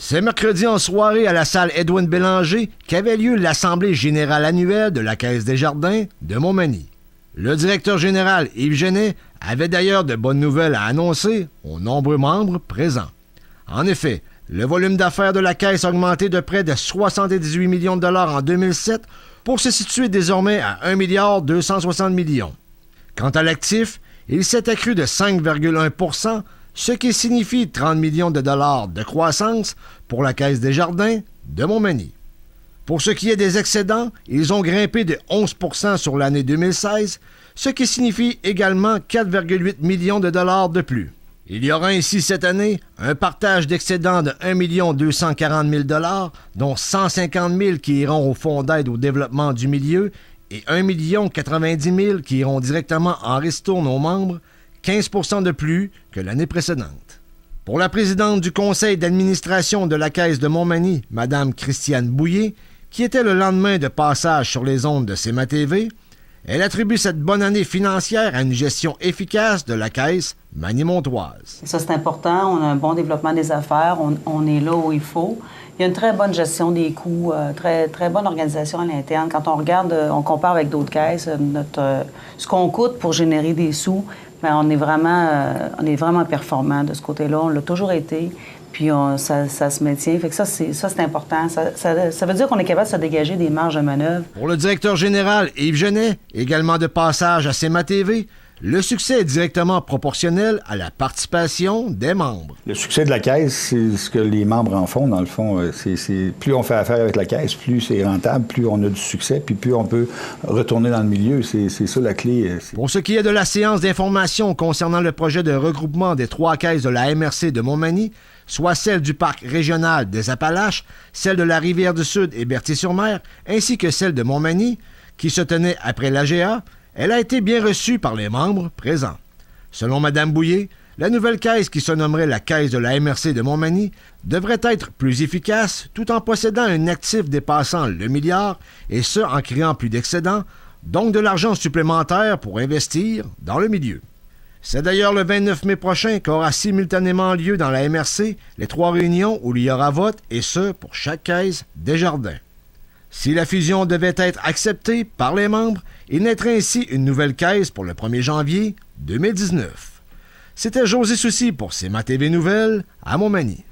C'est mercredi en soirée à la salle Edwin Bélanger qu'avait lieu l'Assemblée générale annuelle de la Caisse des Jardins de Montmagny. Le directeur général Yves Genet avait d'ailleurs de bonnes nouvelles à annoncer aux nombreux membres présents. En effet, le volume d'affaires de la Caisse a augmenté de près de 78 millions de dollars en 2007 pour se situer désormais à 1 260 millions. Quant à l'actif, il s'est accru de 5,1 %, ce qui signifie 30 millions de dollars de croissance pour la Caisse des Jardins de Montmagny. Pour ce qui est des excédents, ils ont grimpé de 11 % sur l'année 2016, ce qui signifie également 4,8 millions de dollars de plus. Il y aura ainsi cette année un partage d'excédents de 1 240 000 $, dont 150 000 qui iront au Fonds d'aide au développement du milieu et 1 090 000 qui iront directement en ristourne aux membres, 15 % de plus que l'année précédente. Pour la présidente du conseil d'administration de la Caisse de Montmagny, Mme Christiane Bouillet, qui était le lendemain de passage sur les ondes de CMA TV, elle attribue cette bonne année financière à une gestion efficace de la Caisse magnémontoise. Ça, c'est important. On a un bon développement des affaires. On est là où il faut. Il y a une très bonne gestion des coûts, très bonne organisation à l'interne. Quand on regarde, on compare avec d'autres caisses, ce qu'on coûte pour générer des sous, bien, on est vraiment performant de ce côté-là. On l'a toujours été. Puis ça se maintient. Fait que ça, c'est important. Ça veut dire qu'on est capable de se dégager des marges de manœuvre. Pour le directeur général Yves Genet, également de passage à CMA TV, le succès est directement proportionnel à la participation des membres. Le succès de la Caisse, c'est ce que les membres en font. Dans le fond, plus on fait affaire avec la Caisse, plus c'est rentable, plus on a du succès, puis plus on peut retourner dans le milieu. C'est ça la clé. Pour ce qui est de la séance d'information concernant le projet de regroupement des 3 caisses de la MRC de Montmagny, soit celle du Parc régional des Appalaches, celle de la Rivière-du-Sud et Berthier-sur-Mer, ainsi que celle de Montmagny, qui se tenait après l'AGA, elle a été bien reçue par les membres présents. Selon Mme Bouillet, la nouvelle caisse qui se nommerait la Caisse de la MRC de Montmagny devrait être plus efficace tout en possédant un actif dépassant le milliard, et ce en créant plus d'excédents, donc de l'argent supplémentaire pour investir dans le milieu. C'est d'ailleurs le 29 mai prochain qu'aura simultanément lieu dans la MRC les 3 réunions où il y aura vote, et ce, pour chaque caisse des jardins. Si la fusion devait être acceptée par les membres, il naîtrait ainsi une nouvelle caisse pour le 1er janvier 2019. C'était José Soucy pour CMA TV Nouvelles à Montmagny.